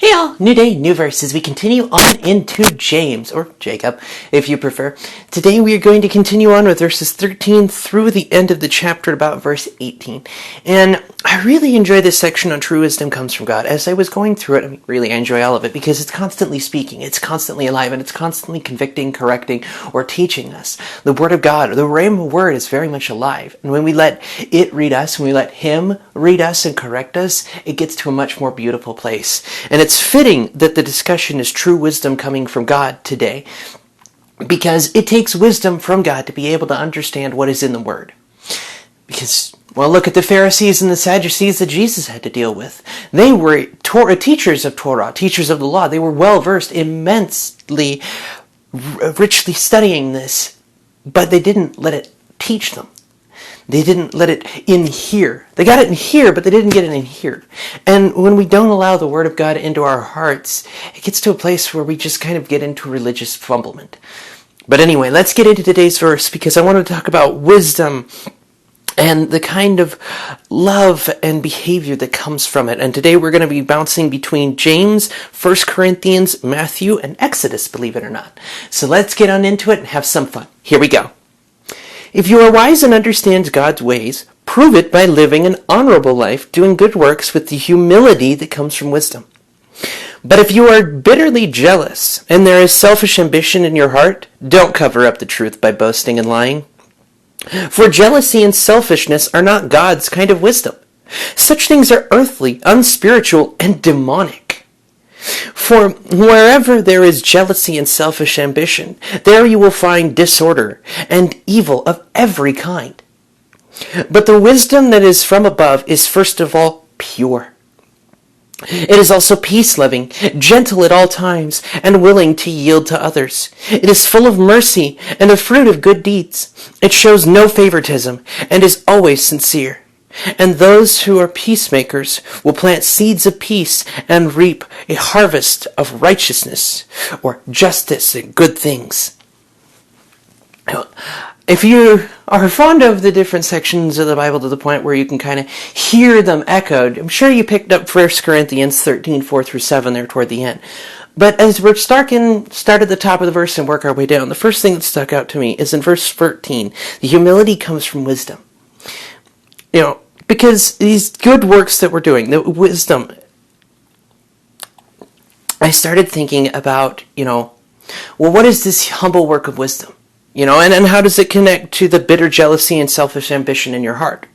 Hey all, new day, new verses. We continue on into James, or Jacob, if you prefer. Today we are going to continue on with verses 13 through the end of the chapter, about verse 18. And I really enjoy this section on true wisdom comes from God. As I was going through it, I enjoy all of it because it's constantly speaking, it's constantly alive, and it's constantly convicting, correcting, or teaching us. The Word of God, the Rhema Word, is very much alive. And when we let it read us, when we let Him read us and correct us, it gets to a much more beautiful place. And it's fitting that the discussion is true wisdom coming from God today, because it takes wisdom from God to be able to understand what is in the Word. Because, well, look at the Pharisees and the Sadducees that Jesus had to deal with. They were teachers of Torah, teachers of the law. They were well-versed, immensely, richly studying this, but they didn't let it teach them. They didn't let it in here. They got it in here, but they didn't get it in here. And when we don't allow the Word of God into our hearts, it gets to a place where we just kind of get into religious fumblement. But anyway, let's get into today's verse, because I want to talk about wisdom and the kind of love and behavior that comes from it. And today we're going to be bouncing between James, 1 Corinthians, Matthew, and Exodus, believe it or not. So let's get on into it and have some fun. Here we go. If you are wise and understand God's ways, prove it by living an honorable life, doing good works with the humility that comes from wisdom. But if you are bitterly jealous and there is selfish ambition in your heart, don't cover up the truth by boasting and lying. For jealousy and selfishness are not God's kind of wisdom. Such things are earthly, unspiritual, and demonic. For wherever there is jealousy and selfish ambition, there you will find disorder and evil of every kind. But the wisdom that is from above is first of all pure. It is also peace-loving, gentle at all times, and willing to yield to others. It is full of mercy and the fruit of good deeds. It shows no favoritism and is always sincere. And those who are peacemakers will plant seeds of peace and reap a harvest of righteousness or justice and good things. If you are fond of the different sections of the Bible to the point where you can kind of hear them echoed, I'm sure you picked up 1 Corinthians 13, 4 through 7 there toward the end. But as we're start at the top of the verse and work our way down, the first thing that stuck out to me is in verse 13. The humility comes from wisdom. Because these good works that we're doing, the wisdom, I started thinking about, what is this humble work of wisdom? And how does it connect to the bitter jealousy and selfish ambition in your heart?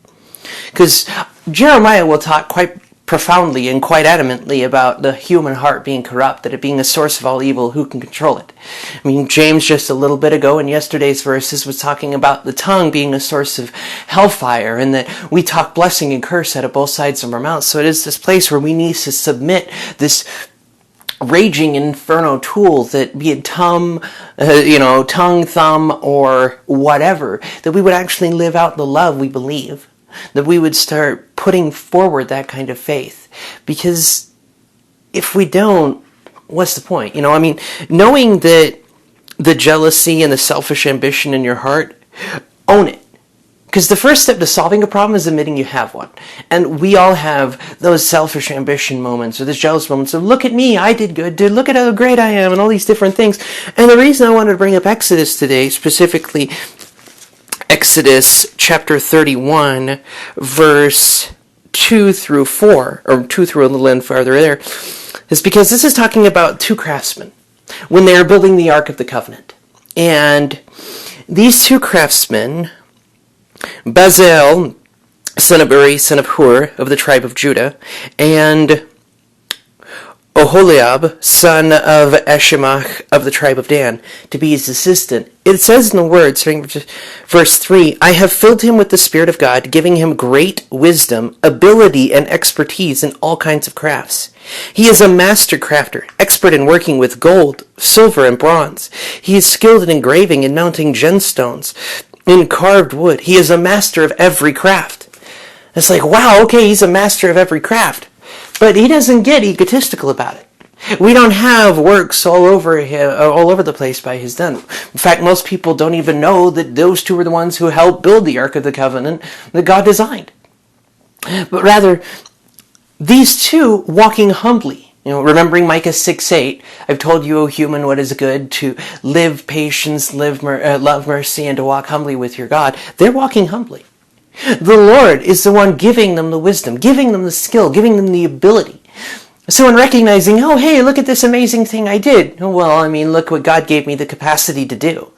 Because Jeremiah will talk quite profoundly and quite adamantly about the human heart being corrupt, that it being a source of all evil, who can control it? James just a little bit ago in yesterday's verses was talking about the tongue being a source of hellfire, and that we talk blessing and curse out of both sides of our mouths. So it is this place where we need to submit this raging inferno tool, that be it tongue, thumb, or whatever, that we would actually live out the love we believe, that we would start putting forward that kind of faith. Because if we don't, what's the point? Knowing that the jealousy and the selfish ambition in your heart, own it. Because the first step to solving a problem is admitting you have one. And we all have those selfish ambition moments, or those jealous moments of, look at me, I did good, dude, look at how great I am, and all these different things. And the reason I wanted to bring up Exodus today, specifically Exodus chapter 31, verse 2 through 4, or 2 through a little end farther there, is because this is talking about two craftsmen when they are building the Ark of the Covenant. And these two craftsmen, Bezalel, son of Uri, son of Hur, of the tribe of Judah, and Oholiab, son of Eshemach, of the tribe of Dan, to be his assistant. It says in the word, starting with verse 3, I have filled him with the Spirit of God, giving him great wisdom, ability, and expertise in all kinds of crafts. He is a master crafter, expert in working with gold, silver, and bronze. He is skilled in engraving and mounting gemstones in carved wood. He is a master of every craft. It's like, wow, okay, he's a master of every craft. But he doesn't get egotistical about it. We don't have works all over the place by his done. In fact, most people don't even know that those two were the ones who helped build the Ark of the Covenant that God designed. But rather, these two walking humbly Remembering Micah 6:8, I've told you, O human, what is good, to live patience, love mercy, and to walk humbly with your God. They're walking humbly. The Lord is the one giving them the wisdom, giving them the skill, giving them the ability. So in recognizing, oh, hey, look at this amazing thing I did. Well, look what God gave me the capacity to do.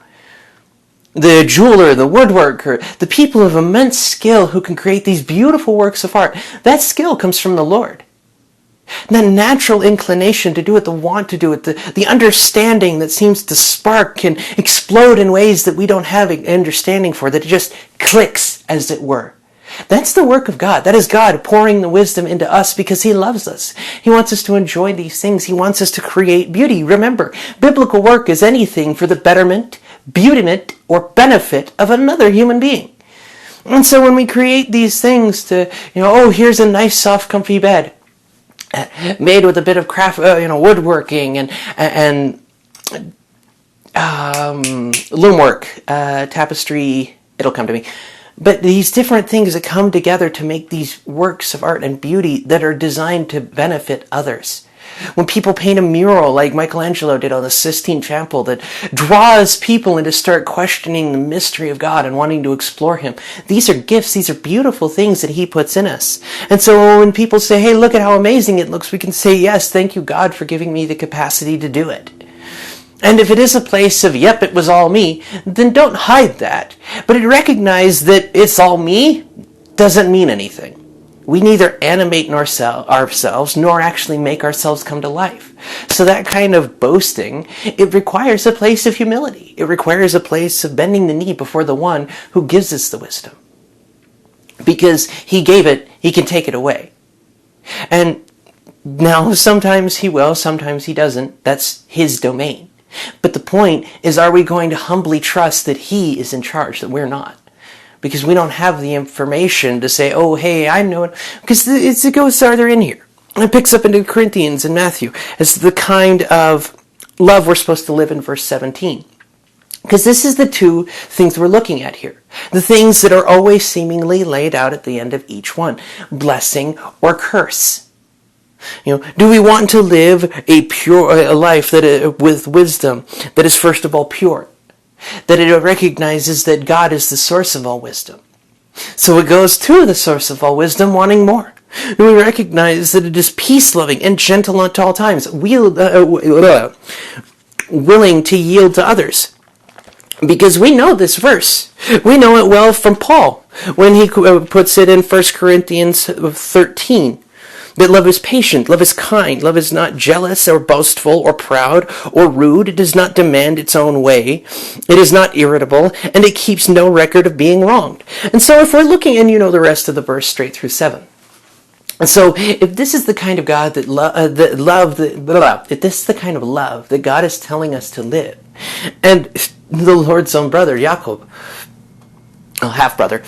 The jeweler, the woodworker, the people of immense skill who can create these beautiful works of art, that skill comes from the Lord. And that natural inclination to do it, the want to do it, the understanding that seems to spark and explode in ways that we don't have understanding for, that it just clicks, as it were. That's the work of God. That is God pouring the wisdom into us because He loves us. He wants us to enjoy these things. He wants us to create beauty. Remember, biblical work is anything for the betterment, beautiment, or benefit of another human being. And so when we create these things to, here's a nice, soft, comfy bed, made with a bit of craft, woodworking and loom work, tapestry, it'll come to me. But these different things that come together to make these works of art and beauty that are designed to benefit others. When people paint a mural like Michelangelo did on the Sistine Chapel that draws people into start questioning the mystery of God and wanting to explore Him, these are gifts, these are beautiful things that He puts in us. And so when people say, hey, look at how amazing it looks, we can say, yes, thank you, God, for giving me the capacity to do it. And if it is a place of, yep, it was all me, then don't hide that. But recognize that it's all me doesn't mean anything. We neither animate ourselves nor actually make ourselves come to life. So that kind of boasting, it requires a place of humility. It requires a place of bending the knee before the one who gives us the wisdom. Because He gave it, He can take it away. And now sometimes He will, sometimes He doesn't. That's His domain. But the point is, are we going to humbly trust that He is in charge, that we're not? Because we don't have the information to say, oh, hey, I know it. Because it goes farther in here. It picks up into Corinthians and Matthew as the kind of love we're supposed to live in verse 17. Because this is the two things we're looking at here. The things that are always seemingly laid out at the end of each one. Blessing or curse. Do we want to live a life that with wisdom that is first of all pure? That it recognizes that God is the source of all wisdom. So it goes to the source of all wisdom, wanting more. We recognize that it is peace-loving and gentle at all times, willing to yield to others. Because we know this verse. We know it well from Paul when he puts it in 1 Corinthians 13. That love is patient, love is kind, love is not jealous or boastful or proud or rude. It does not demand its own way. It is not irritable, and it keeps no record of being wronged. And so if we're looking, and the rest of the verse straight through 7. And so if this is the kind of God if this is the kind of love that God is telling us to live, and the Lord's own brother, Jacob, half-brother,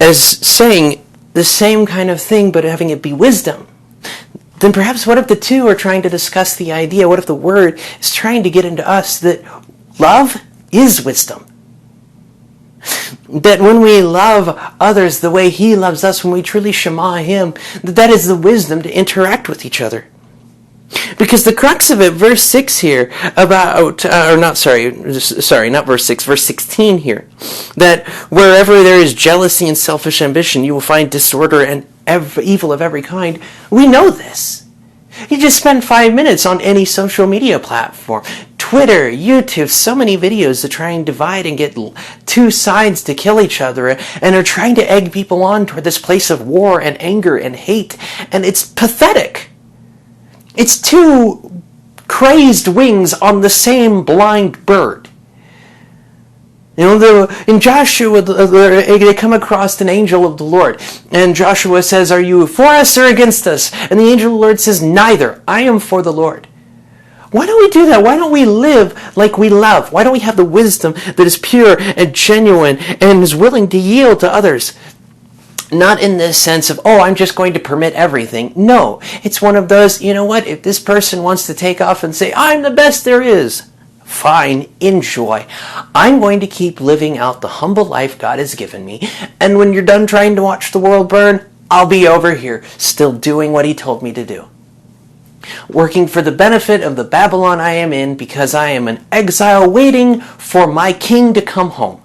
is saying the same kind of thing, but having it be wisdom, then perhaps what if the two are trying to discuss the idea? What if the Word is trying to get into us that love is wisdom? That when we love others the way He loves us, when we truly shema Him, that is the wisdom to interact with each other. Because the crux of it, verse 6 here, not verse 6, verse 16 here, that wherever there is jealousy and selfish ambition, you will find disorder and evil of every kind. We know this. You just spend 5 minutes on any social media platform, Twitter, YouTube, so many videos that try and divide and get two sides to kill each other and are trying to egg people on toward this place of war and anger and hate. And it's pathetic. It's two crazed wings on the same blind bird. In Joshua, they come across an angel of the Lord. And Joshua says, are you for us or against us? And the angel of the Lord says, neither. I am for the Lord. Why don't we do that? Why don't we live like we love? Why don't we have the wisdom that is pure and genuine and is willing to yield to others? Not in this sense of, I'm just going to permit everything. No, it's one of those, if this person wants to take off and say, I'm the best there is, fine, enjoy. I'm going to keep living out the humble life God has given me. And when you're done trying to watch the world burn, I'll be over here, still doing what He told me to do. working for the benefit of the Babylon I am in, because I am an exile waiting for my king to come home.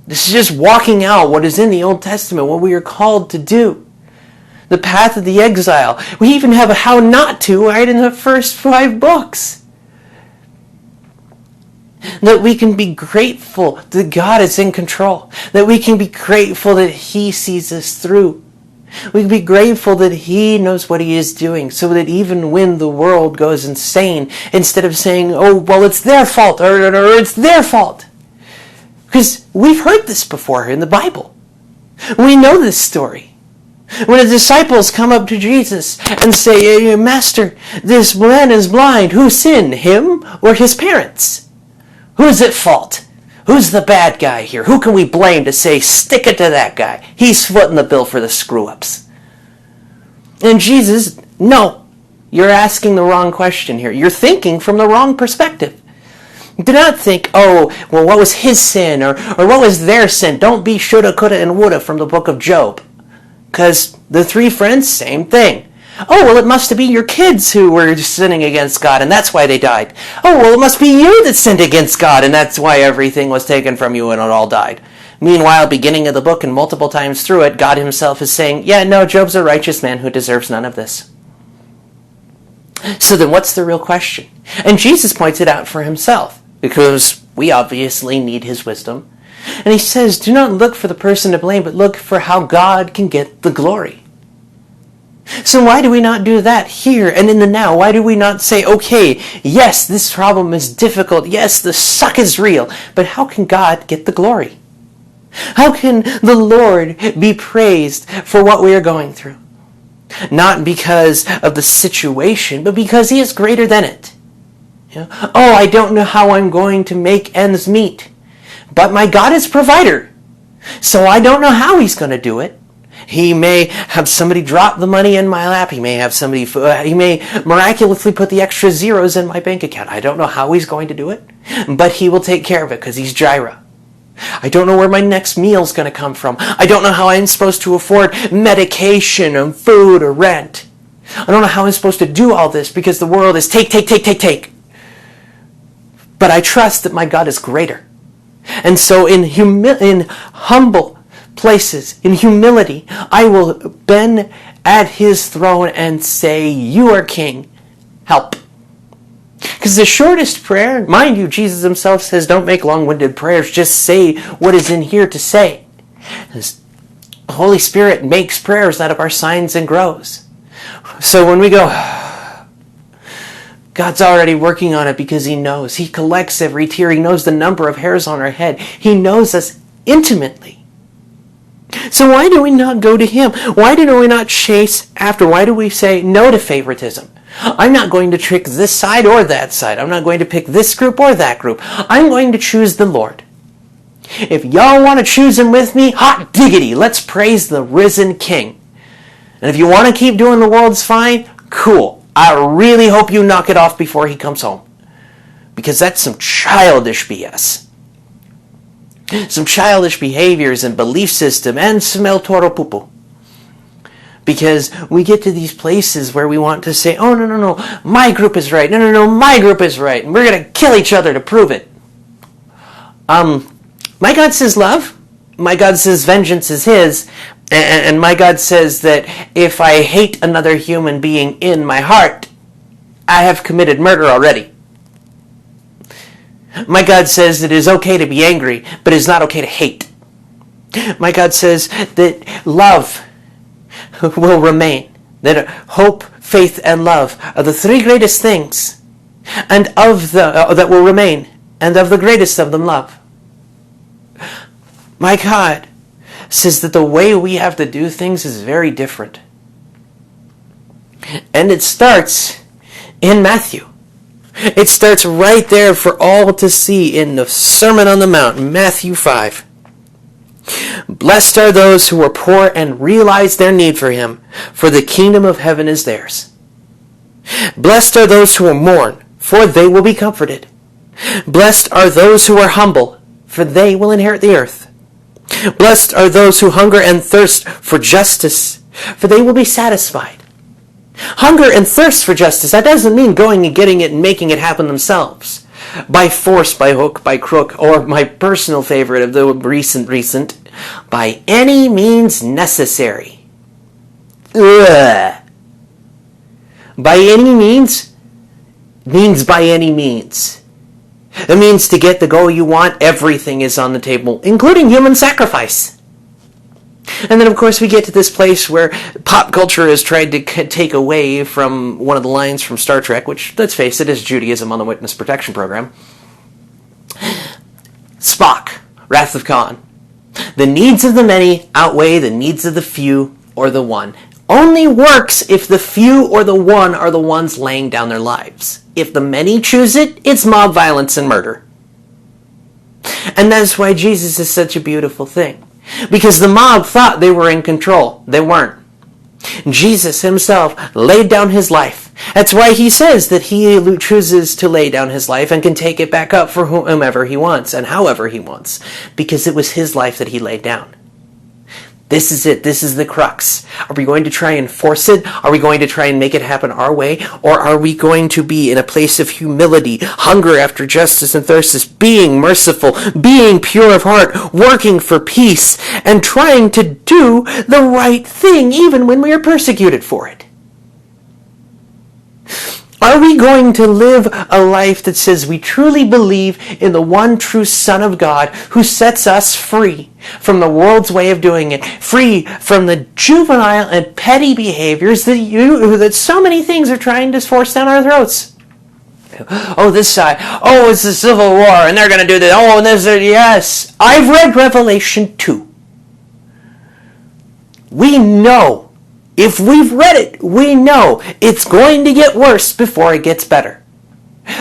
This is just walking out what is in the Old Testament, what we are called to do. The path of the exile. We even have a how not to right in the first 5 books. That we can be grateful that God is in control. That we can be grateful that He sees us through. We can be grateful that He knows what He is doing, so that even when the world goes insane, instead of saying, oh, well, it's their fault, or it's their fault. Because we've heard this before in the Bible. We know this story. When the disciples come up to Jesus and say, Master, this man is blind. Who sinned, him or his parents? Who's at fault? Who's the bad guy here? Who can we blame to say, stick it to that guy? He's footing the bill for the screw-ups. And Jesus, no, you're asking the wrong question here. You're thinking from the wrong perspective. Do not think, oh, well, what was his sin or what was their sin? Don't be shoulda, coulda, and woulda from the book of Job. Because the 3 friends, same thing. Oh, well, it must have been your kids who were sinning against God, and that's why they died. Oh, well, it must be you that sinned against God, and that's why everything was taken from you and it all died. Meanwhile, beginning of the book and multiple times through it, God Himself is saying, yeah, no, Job's a righteous man who deserves none of this. So then what's the real question? And Jesus points it out for Himself, because we obviously need His wisdom. And He says, do not look for the person to blame, but look for how God can get the glory. So why do we not do that here and in the now? Why do we not say, okay, yes, this problem is difficult. Yes, the suck is real. But how can God get the glory? How can the Lord be praised for what we are going through? Not because of the situation, but because He is greater than it. Oh, I don't know how I'm going to make ends meet. But my God is provider. So I don't know how He's going to do it. He may have somebody drop the money in my lap. He may have somebody, He may miraculously put the extra zeros in my bank account. I don't know how He's going to do it, but He will take care of it because He's Jireh. I don't know where my next meal is going to come from. I don't know how I'm supposed to afford medication and food or rent. I don't know how I'm supposed to do all this because the world is take. But I trust that my God is greater. And so in humble places, in humility, I will bend at His throne and say, you are King, help. Because the shortest prayer, mind you, Jesus Himself says, don't make long-winded prayers, just say what is in here to say. The Holy Spirit makes prayers out of our signs and grows. So when we go, God's already working on it because He knows. He collects every tear. He knows the number of hairs on our head. He knows us intimately. So why do we not go to Him? Why do we not chase after? Why do we say no to favoritism? I'm not going to trick this side or that side. I'm not going to pick this group or that group. I'm going to choose the Lord. If y'all want to choose Him with me, hot diggity, let's praise the risen King. And if you want to keep doing the world's fine, cool. I really hope you knock it off before He comes home. Because that's some childish BS. Some childish behaviors and belief system and some el toro pupu. Because we get to these places where we want to say, oh, no, my group is right. No, my group is right. And we're going to kill each other to prove it. My God says love. My God says vengeance is His. And my God says that if I hate another human being in my heart, I have committed murder already. My God says it is okay to be angry, but it is not okay to hate. My God says that love will remain. That hope, faith, and love are the 3 greatest things, and that will remain, and of the greatest of them, love. My God says that the way we have to do things is very different. And it starts in Matthew. It starts right there for all to see in the Sermon on the Mount, Matthew 5. Blessed are those who are poor and realize their need for Him, for the kingdom of heaven is theirs. Blessed are those who mourn, for they will be comforted. Blessed are those who are humble, for they will inherit the earth. Blessed are those who hunger and thirst for justice, for they will be satisfied. Hunger and thirst for justice, that doesn't mean going and getting it and making it happen themselves. By force, by hook, by crook, or my personal favorite of the recent, by any means necessary. Ugh. By any means by any means. It means to get the goal you want, everything is on the table, including human sacrifice. And then, of course, we get to this place where pop culture has tried to take away from one of the lines from Star Trek, which, let's face it, is Judaism on the Witness Protection Program. Spock, Wrath of Khan. The needs of the many outweigh the needs of the few or the one. Only works if the few or the one are the ones laying down their lives. If the many choose it, it's mob violence and murder. And that's why Jesus is such a beautiful thing. Because the mob thought they were in control. They weren't. Jesus himself laid down his life. That's why he says that he chooses to lay down his life and can take it back up for whomever he wants and however he wants. Because it was his life that he laid down. This is it. This is the crux. Are we going to try and force it? Are we going to try and make it happen our way? Or are we going to be in a place of humility, hunger after justice and thirst, being merciful, being pure of heart, working for peace, and trying to do the right thing even when we are persecuted for it? Are we going to live a life that says we truly believe in the one true Son of God who sets us free from the world's way of doing it, free from the juvenile and petty behaviors that so many things are trying to force down our throats? Oh, this side. Oh, it's the Civil War, and they're going to do this. Oh, and this. Yes. I've read Revelation 2. We know. If we've read it, we know it's going to get worse before it gets better.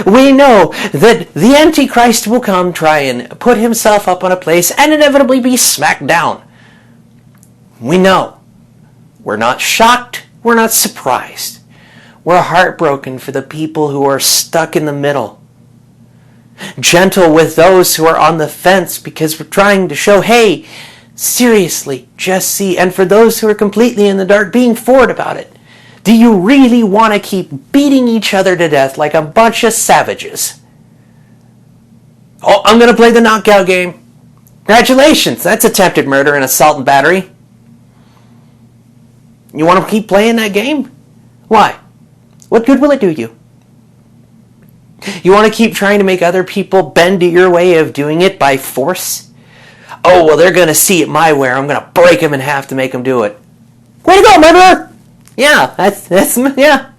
We know that the Antichrist will come, try and put himself up on a place, and inevitably be smacked down. We know. We're not shocked. We're not surprised. We're heartbroken for the people who are stuck in the middle. Gentle with those who are on the fence because we're trying to show, hey, seriously, just see. And for those who are completely in the dark, being forward about it. Do you really want to keep beating each other to death like a bunch of savages? Oh, I'm going to play the knockout game. Congratulations, that's attempted murder and assault and battery. You want to keep playing that game? Why? What good will it do you? You want to keep trying to make other people bend to your way of doing it by force? Oh, well, they're going to see it my way. I'm going to break them in half to make them do it. Way to go, murderer! Yeah, that's yeah.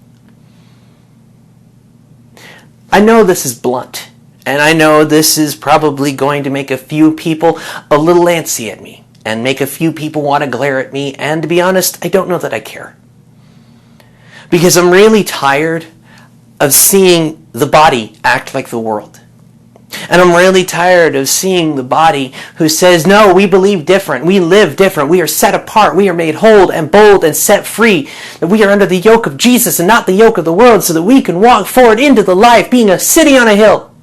I know this is blunt, and I know this is probably going to make a few people a little antsy at me, and make a few people want to glare at me, and to be honest, I don't know that I care. Because I'm really tired of seeing the body act like the world. And I'm really tired of seeing the body who says, no, we believe different, we live different, we are set apart, we are made whole and bold and set free, that we are under the yoke of Jesus and not the yoke of the world, so that we can walk forward into the life, being a city on a hill.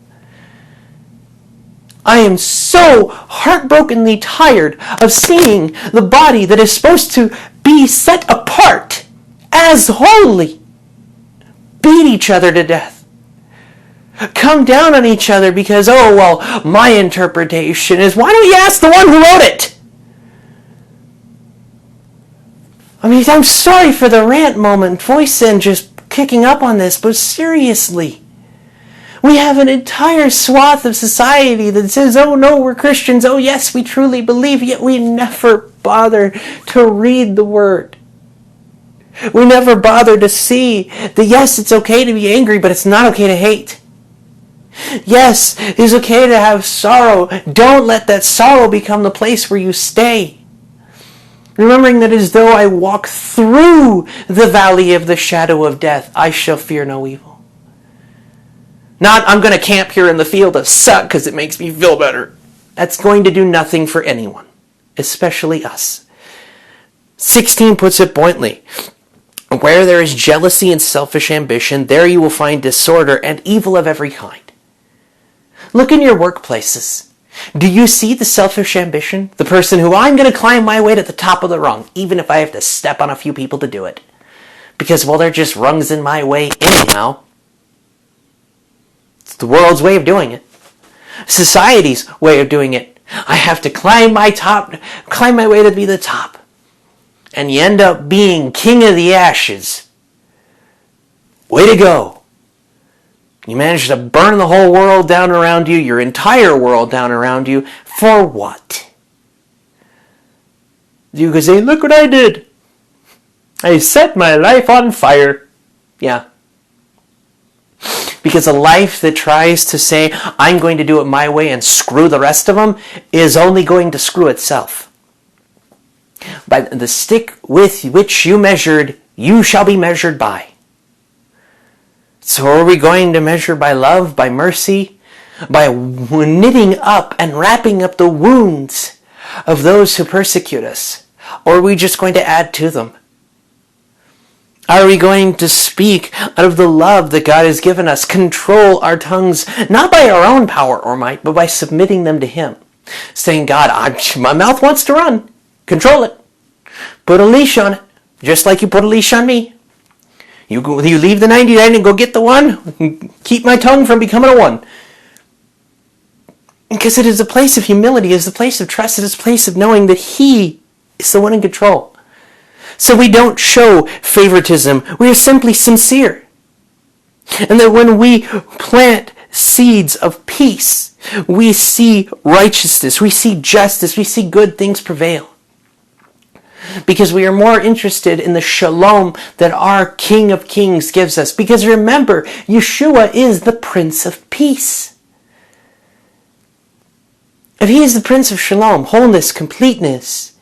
I am so heartbrokenly tired of seeing the body that is supposed to be set apart as holy beat each other to death. Come down on each other because, oh, well, my interpretation is, why don't you ask the one who wrote it? I mean, I'm sorry for the rant moment, voice in just kicking up on this, but seriously. We have an entire swath of society that says, oh no, we're Christians, oh yes, we truly believe, yet we never bother to read the Word. We never bother to see that yes, it's okay to be angry, but it's not okay to hate. Yes, it's okay to have sorrow. Don't let that sorrow become the place where you stay. Remembering that as though I walk through the valley of the shadow of death, I shall fear no evil. Not, I'm going to camp here in the field of suck because it makes me feel better. That's going to do nothing for anyone, especially us. 16 puts it bluntly. Where there is jealousy and selfish ambition, there you will find disorder and evil of every kind. Look in your workplaces. Do you see the selfish ambition? The person who, I'm going to climb my way to the top of the rung, even if I have to step on a few people to do it. Because, well, they're just rungs in my way anyhow. It's the world's way of doing it. Society's way of doing it. I have to climb my way to be the top. And you end up being king of the ashes. Way to go. You managed to burn the whole world down around you, your entire world down around you, for what? You could say, look what I did. I set my life on fire. Yeah. Because a life that tries to say, I'm going to do it my way and screw the rest of them, is only going to screw itself. By the stick with which you measured, you shall be measured by. So are we going to measure by love, by mercy, by knitting up and wrapping up the wounds of those who persecute us? Or are we just going to add to them? Are we going to speak out of the love that God has given us, control our tongues, not by our own power or might, but by submitting them to Him? Saying, God, my mouth wants to run. Control it. Put a leash on it, just like you put a leash on me. You leave the 99 and go get the one. Keep my tongue from becoming a one. Because it is a place of humility, it is a place of trust, it is a place of knowing that He is the one in control. So we don't show favoritism, we are simply sincere. And that when we plant seeds of peace, we see righteousness, we see justice, we see good things prevail. Because we are more interested in the shalom that our King of Kings gives us. Because remember, Yeshua is the Prince of Peace. If He is the Prince of Shalom, wholeness, completeness,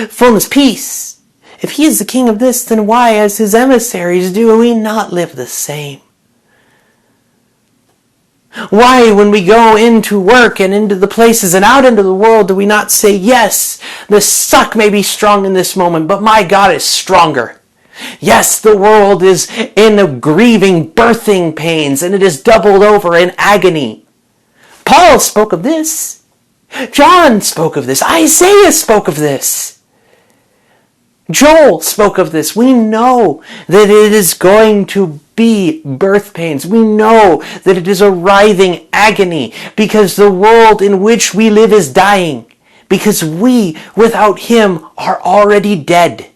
fullness, peace, if He is the King of this, then why, as His emissaries, do we not live the same? Why, when we go into work and into the places and out into the world, do we not say, yes, the suck may be strong in this moment, but my God is stronger. Yes, the world is in a grieving, birthing pains, and it is doubled over in agony. Paul spoke of this. John spoke of this. Isaiah spoke of this. Joel spoke of this. We know that it is going to be birth pains. We know that it is a writhing agony because the world in which we live is dying. Because we, without Him, are already dead.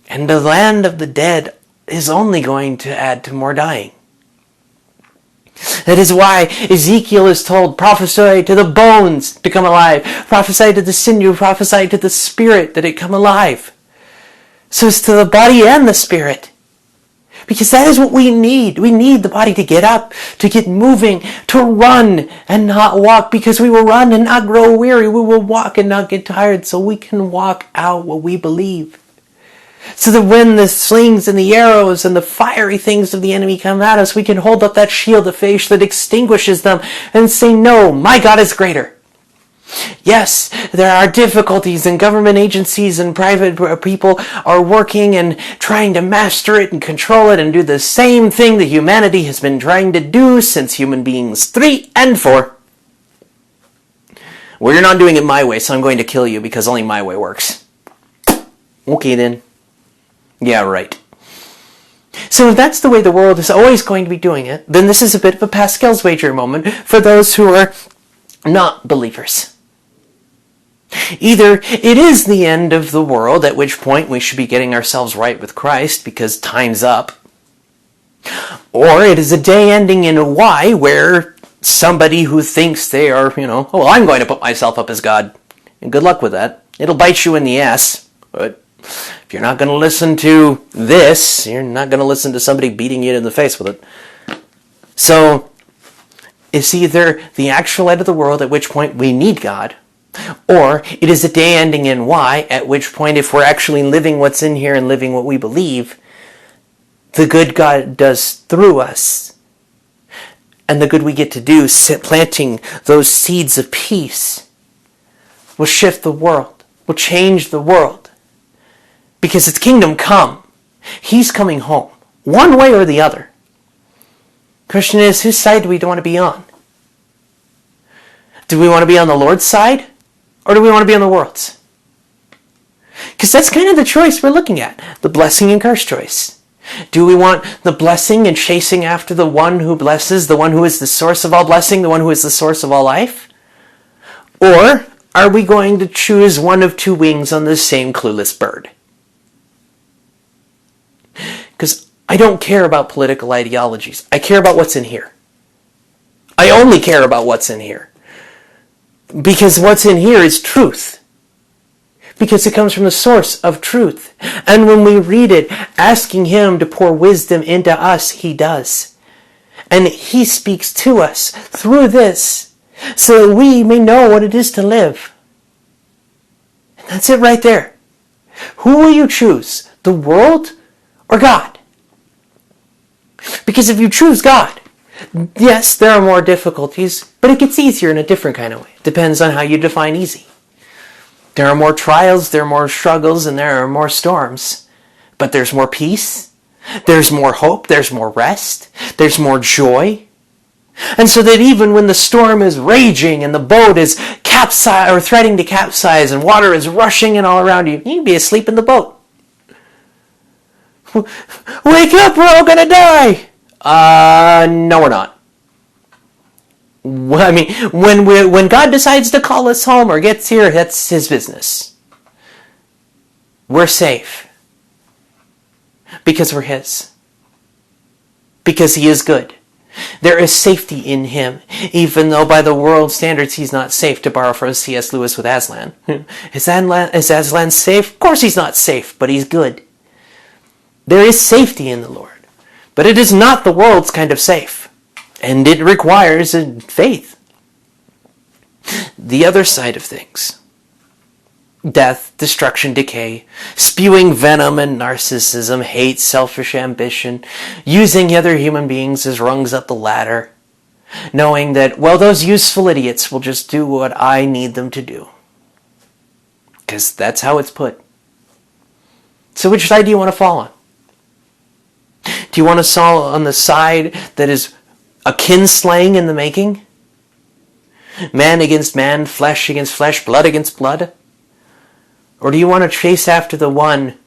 And the land of the dead is only going to add to more dying. That is why Ezekiel is told, prophesy to the bones to come alive. Prophesy to the sinew, prophesy to the spirit that it come alive. So it's to the body and the spirit. Because that is what we need. We need the body to get up, to get moving, to run and not walk. Because we will run and not grow weary. We will walk and not get tired. So we can walk out what we believe. So that when the slings and the arrows and the fiery things of the enemy come at us, we can hold up that shield of faith that extinguishes them and say, no, my God is greater. Yes, there are difficulties and government agencies and private people are working and trying to master it and control it and do the same thing that humanity has been trying to do since human beings 3 and 4. Well, you're not doing it my way, so I'm going to kill you because only my way works. Okay then. Yeah, right. So if that's the way the world is always going to be doing it, then this is a bit of a Pascal's wager moment for those who are not believers. Either it is the end of the world, at which point we should be getting ourselves right with Christ because time's up, or it is a day ending in Y where somebody who thinks they are, oh, I'm going to put myself up as God. And good luck with that. It'll bite you in the ass, but if you're not going to listen to this, you're not going to listen to somebody beating you in the face with it. So, it's either the actual end of the world, at which point we need God, or it is a day ending in Y, at which point if we're actually living what's in here and living what we believe, the good God does through us, and the good we get to do, planting those seeds of peace, will shift the world, will change the world. Because it's kingdom come. He's coming home. One way or the other. Question is, whose side do we want to be on? Do we want to be on the Lord's side? Or do we want to be on the world's? Because that's kind of the choice we're looking at. The blessing and curse choice. Do we want the blessing and chasing after the one who blesses, the one who is the source of all blessing, the one who is the source of all life? Or are we going to choose one of two wings on the same clueless bird? Because I don't care about political ideologies. I care about what's in here. I only care about what's in here. Because what's in here is truth. Because it comes from the source of truth. And when we read it, asking him to pour wisdom into us, he does. And he speaks to us through this so that we may know what it is to live. And that's it right there. Who will you choose? The world or God? Because if you choose God, yes, there are more difficulties, but it gets easier in a different kind of way. Depends on how you define easy. There are more trials, there are more struggles, and there are more storms. But there's more peace, there's more hope, there's more rest, there's more joy. And so that even when the storm is raging and the boat is capsized or threatening to capsize and water is rushing in all around you, you can be asleep in the boat. Wake up, we're all gonna die! No we're not. Well, I mean, when God decides to call us home or gets here, that's his business. We're safe. Because we're his. Because he is good. There is safety in him, even though by the world's standards he's not safe, to borrow from C.S. Lewis with Aslan. Is Aslan safe? Of course he's not safe, but he's good. There is safety in the Lord. But it is not the world's kind of safe. And it requires faith. The other side of things. Death, destruction, decay, spewing venom and narcissism, hate, selfish ambition, using other human beings as rungs up the ladder, knowing that, well, those useful idiots will just do what I need them to do. Because that's how it's put. So which side do you want to fall on? Do you want to fall on the side that is a kinslaying in the making? Man against man, flesh against flesh, blood against blood? Or do you want to chase after the one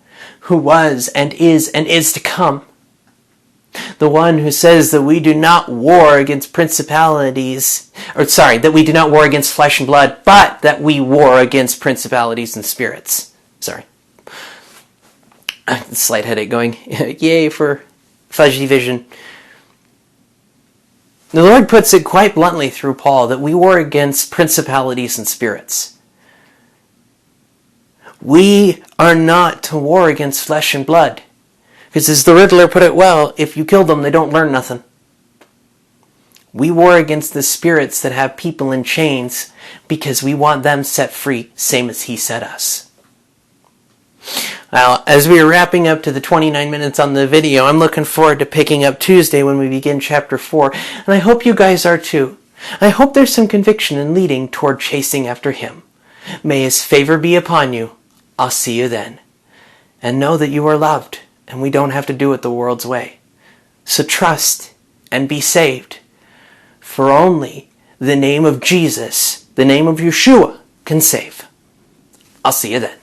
who was and is to come? The one who says that we do not war against principalities, that we do not war against flesh and blood, but that we war against principalities and spirits. Slight headache going. Yay for fuzzy vision. The Lord puts it quite bluntly through Paul that we war against principalities and spirits. We are not to war against flesh and blood. Because as the Riddler put it well, if you kill them, they don't learn nothing. We war against the spirits that have people in chains because we want them set free, same as he set us. Now, as we are wrapping up to the 29 minutes on the video, I'm looking forward to picking up Tuesday when we begin chapter 4, and I hope you guys are too. I hope there's some conviction in leading toward chasing after him. May his favor be upon you. I'll see you then. And know that you are loved, and we don't have to do it the world's way. So trust and be saved, for only the name of Jesus, the name of Yeshua, can save. I'll see you then.